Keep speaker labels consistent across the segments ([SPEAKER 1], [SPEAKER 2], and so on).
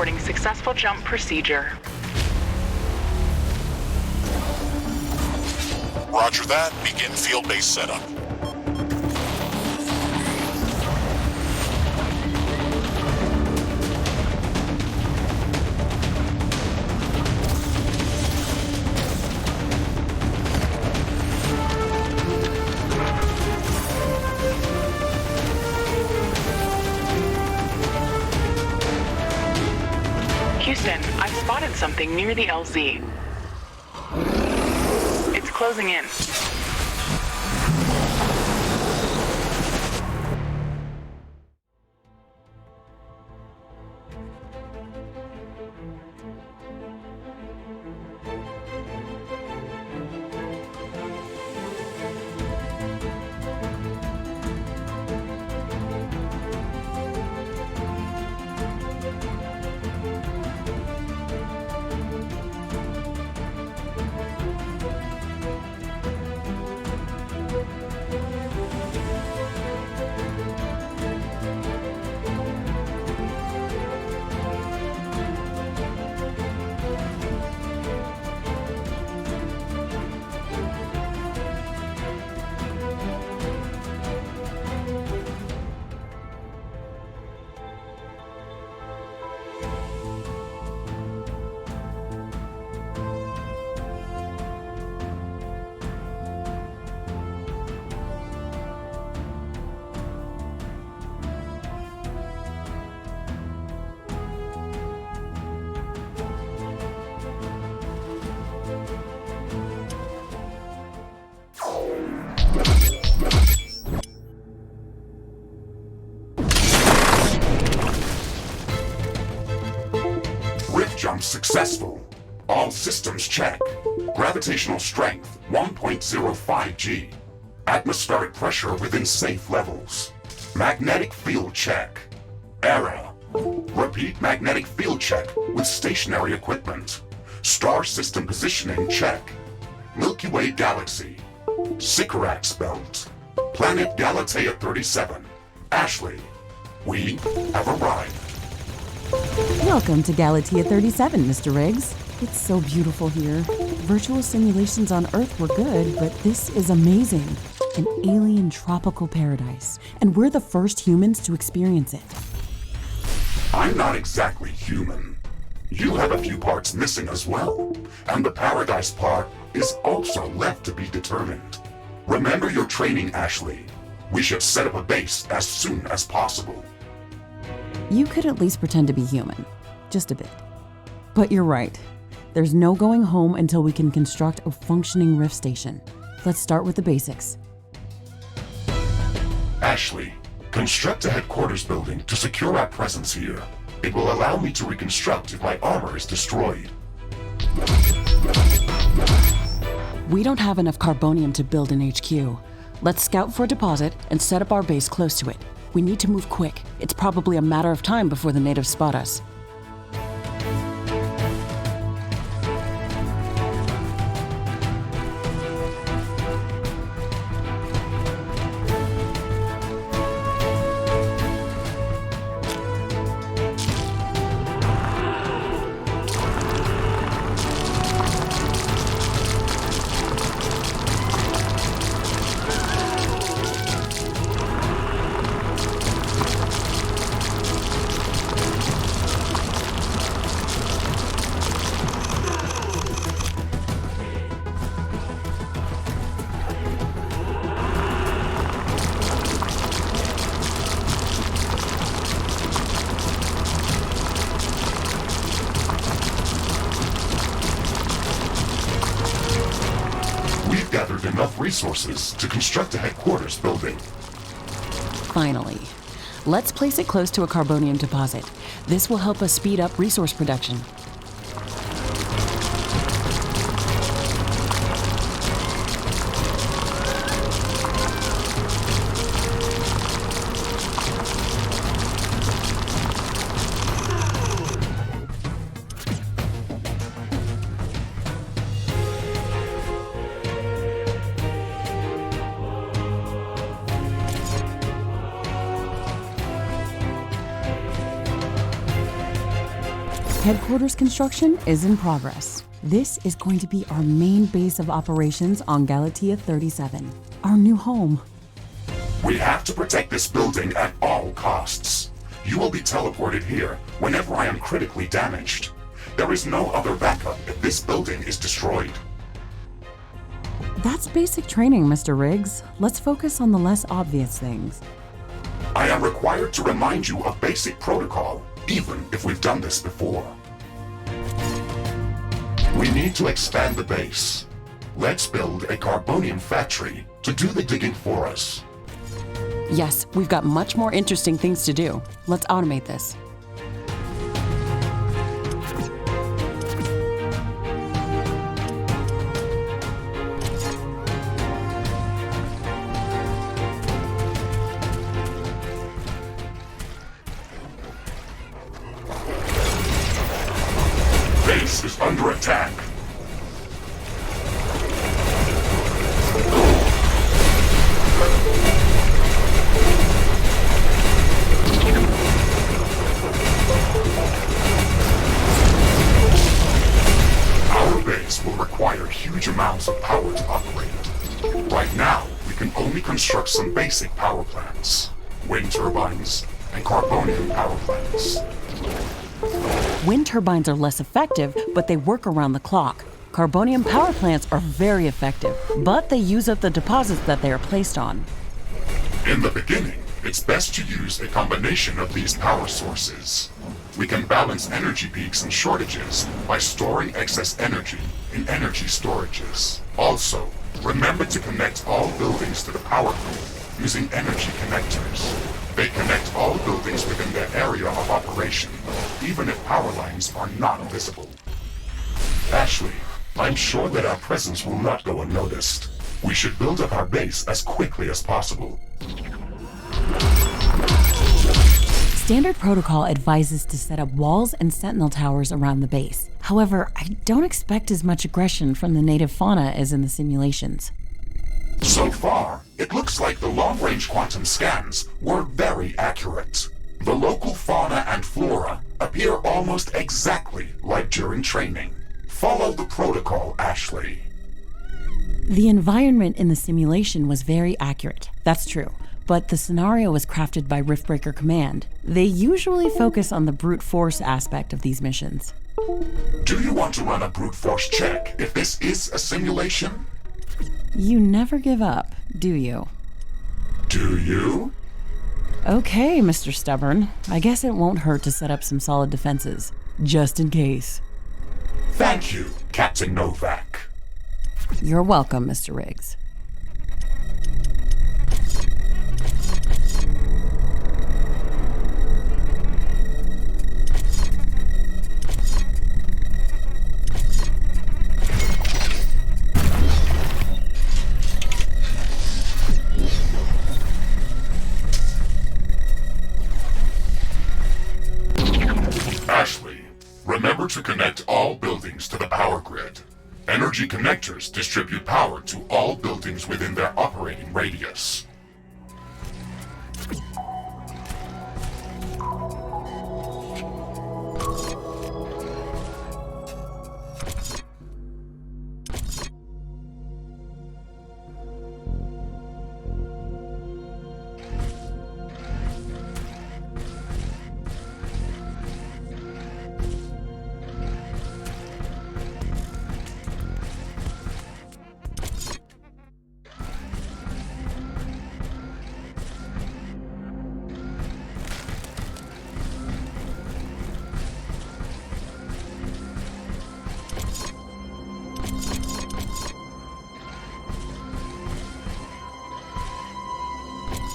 [SPEAKER 1] reporting successful jump procedure.
[SPEAKER 2] Roger that. Begin field-based setup.
[SPEAKER 1] Houston, I've spotted something near the LZ. It's closing in.
[SPEAKER 3] Jump successful. All systems check. Gravitational strength 1.05 G. Atmospheric pressure within safe levels. Magnetic field check. Error. Repeat magnetic field check with stationary equipment. Star system positioning check. Milky Way Galaxy. Sycorax belt. Planet Galatea 37. Ashley. We have arrived.
[SPEAKER 4] Welcome to Galatea 37, Mr. Riggs. It's so beautiful here. Virtual simulations on Earth were good, but this is amazing. An alien tropical paradise, and we're the first humans to experience it.
[SPEAKER 3] I'm not exactly human. You have a few parts missing as well, and the paradise part is also left to be determined. Remember your training, Ashley. We should set up a base as soon as possible.
[SPEAKER 4] You could at least pretend to be human. Just a bit. But you're right. There's no going home until we can construct a functioning Rift station. Let's start with the basics.
[SPEAKER 3] Ashley, construct a headquarters building to secure our presence here. It will allow me to reconstruct if my armor is destroyed.
[SPEAKER 4] We don't have enough carbonium to build an HQ. Let's scout for a deposit and set up our base close to it. We need to move quick. It's probably a matter of time before the natives spot us.
[SPEAKER 3] Gathered enough resources to construct a headquarters building.
[SPEAKER 4] Finally. Let's place it close to a carbonium deposit. This will help us speed up resource production. Headquarters construction is in progress. This is going to be our main base of operations on Galatea 37, our new home.
[SPEAKER 3] We have to protect this building at all costs. You will be teleported here whenever I am critically damaged. There is no other backup if this building is destroyed.
[SPEAKER 4] That's basic training, Mr. Riggs. Let's focus on the less obvious things.
[SPEAKER 3] I am required to remind you of basic protocol, even if we've done this before. We need to expand the base. Let's build a carbonium factory to do the digging for us.
[SPEAKER 4] Yes, we've got much more interesting things to do. Let's automate this.
[SPEAKER 3] Base is under attack. Our base will require huge amounts of power to operate. Right now, we can only construct some basic power plants, wind turbines, and carbonium power plants.
[SPEAKER 4] Wind turbines are less effective, but they work around the clock. Carbonium power plants are very effective, but they use up the deposits that they are placed on.
[SPEAKER 3] In the beginning, it's best to use a combination of these power sources. We can balance energy peaks and shortages by storing excess energy in energy storages. Also, remember to connect all buildings to the power grid using energy connectors. They connect all buildings within their area of operation, even if power lines are not visible. Ashley, I'm sure that our presence will not go unnoticed. We should build up our base as quickly as possible.
[SPEAKER 4] Standard protocol advises to set up walls and sentinel towers around the base. However, I don't expect as much aggression from the native fauna as in the simulations.
[SPEAKER 3] So far, it looks like the long-range quantum scans were very accurate. The local fauna and flora appear almost exactly like during training. Follow the protocol, Ashley.
[SPEAKER 4] The environment in the simulation was very accurate, that's true, but the scenario was crafted by Riftbreaker Command. They usually focus on the brute force aspect of these missions.
[SPEAKER 3] Do you want to run a brute force check if this is a simulation?
[SPEAKER 4] You never give up, do you?
[SPEAKER 3] Do you?
[SPEAKER 4] Okay, Mr. Stubborn. I guess it won't hurt to set up some solid defenses, just in case.
[SPEAKER 3] Thank you, Captain Nowak.
[SPEAKER 4] You're welcome, Mr. Riggs.
[SPEAKER 3] Ashley, remember to connect all buildings to the power grid. Energy connectors distribute power to all buildings within their operating radius.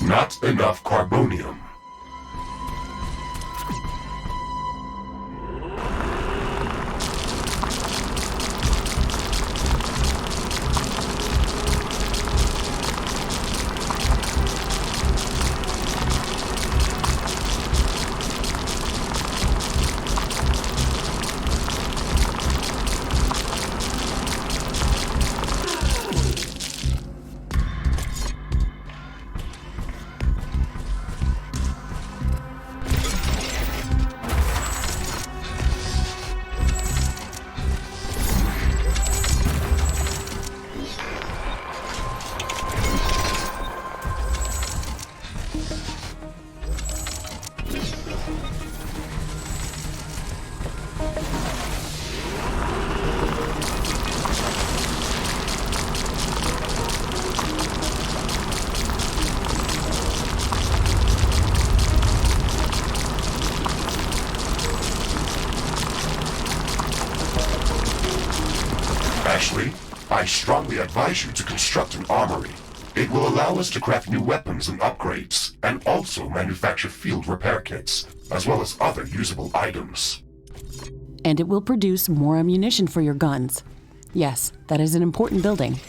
[SPEAKER 3] Not enough carbonium. Ashley, I strongly advise you to construct an armory. It will allow us to craft new weapons and upgrades, and also manufacture field repair kits, as well as other usable items.
[SPEAKER 4] And it will produce more ammunition for your guns. Yes, that is an important building.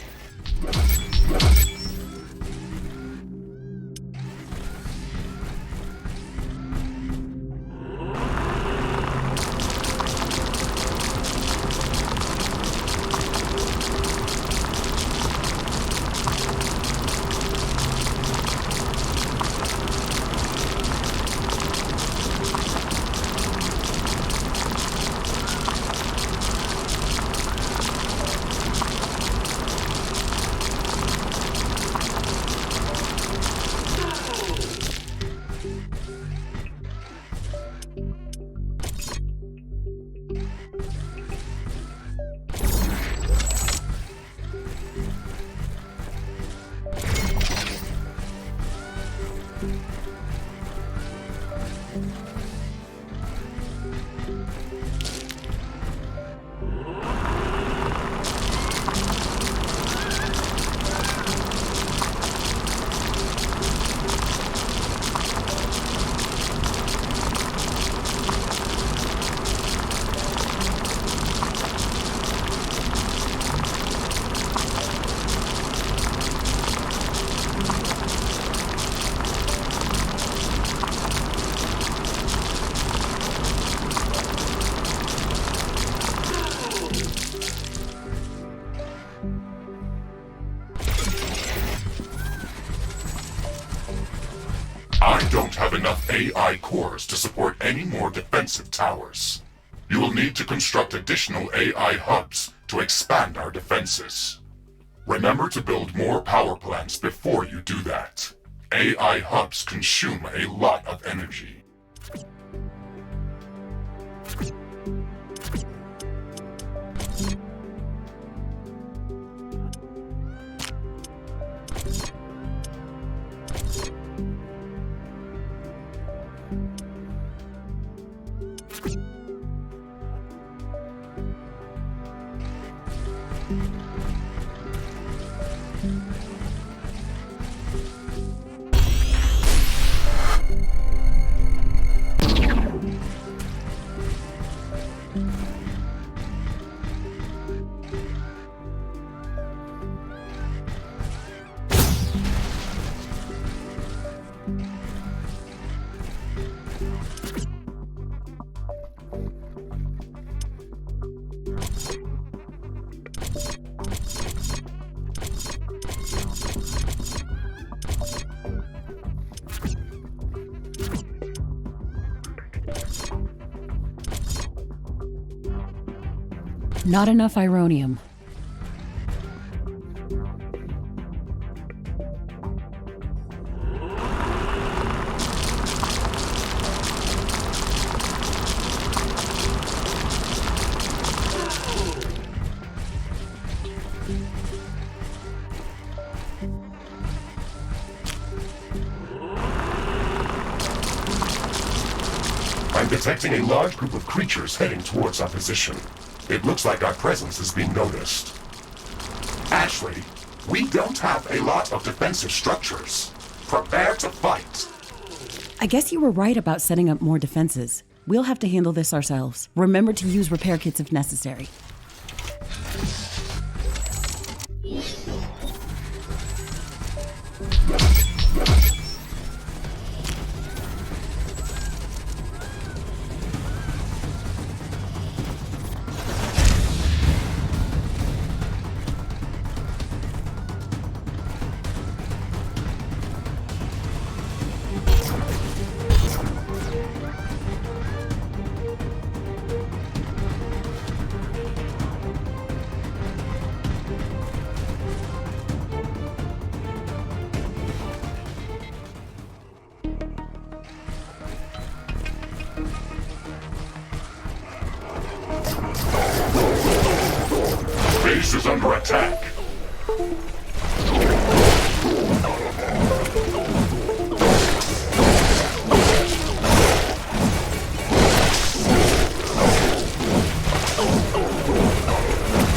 [SPEAKER 3] I don't have enough AI cores to support any more defensive towers. You will need to construct additional AI hubs to expand our defenses. Remember to build more power plants before you do that. AI hubs consume a lot of energy.
[SPEAKER 4] Not enough ironium.
[SPEAKER 3] I'm detecting a large group of creatures heading towards our position. It looks like our presence is being noticed. Ashley, we don't have a lot of defensive structures. Prepare to fight.
[SPEAKER 4] I guess you were right about setting up more defenses. We'll have to handle this ourselves. Remember to use repair kits if necessary.
[SPEAKER 3] Base is under attack.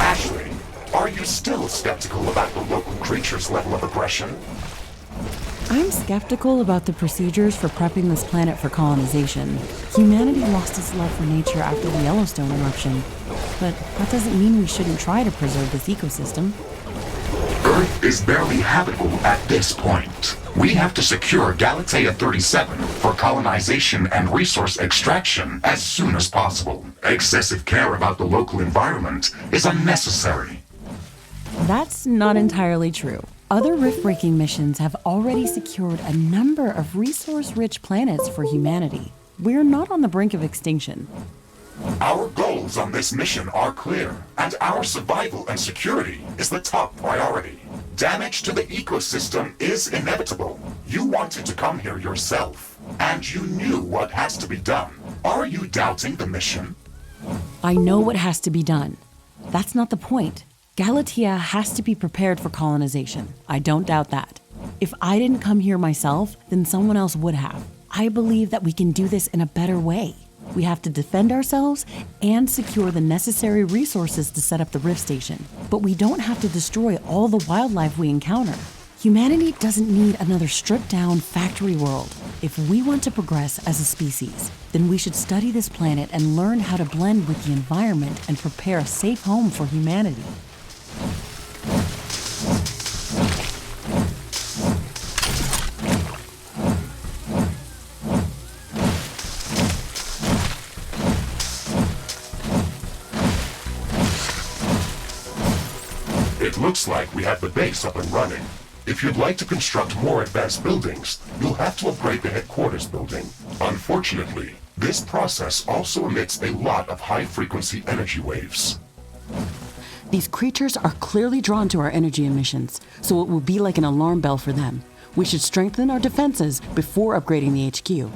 [SPEAKER 3] Ashley, still skeptical about the local creatures' level of aggression?
[SPEAKER 4] I'm skeptical about the procedures for prepping this planet for colonization. Humanity lost its love for nature after the Yellowstone eruption. But that doesn't mean we shouldn't try to preserve this ecosystem.
[SPEAKER 3] Earth is barely habitable at this point. We have to secure Galatea 37 for colonization and resource extraction as soon as possible. Excessive care about the local environment is unnecessary.
[SPEAKER 4] That's not entirely true. Other rift-breaking missions have already secured a number of resource-rich planets for humanity. We're not on the brink of extinction.
[SPEAKER 3] Our goals on this mission are clear, and our survival and security is the top priority. Damage to the ecosystem is inevitable. You wanted to come here yourself, and you knew what has to be done. Are you doubting the mission?
[SPEAKER 4] I know what has to be done. That's not the point. Galatea has to be prepared for colonization. I don't doubt that. If I didn't come here myself, then someone else would have. I believe that we can do this in a better way. We have to defend ourselves and secure the necessary resources to set up the Rift Station. But we don't have to destroy all the wildlife we encounter. Humanity doesn't need another stripped-down factory world. If we want to progress as a species, then we should study this planet and learn how to blend with the environment and prepare a safe home for humanity.
[SPEAKER 3] It looks like we have the base up and running. If you'd like to construct more advanced buildings, you'll have to upgrade the headquarters building. Unfortunately, this process also emits a lot of high-frequency energy waves.
[SPEAKER 4] These creatures are clearly drawn to our energy emissions, so it will be like an alarm bell for them. We should strengthen our defenses before upgrading the HQ.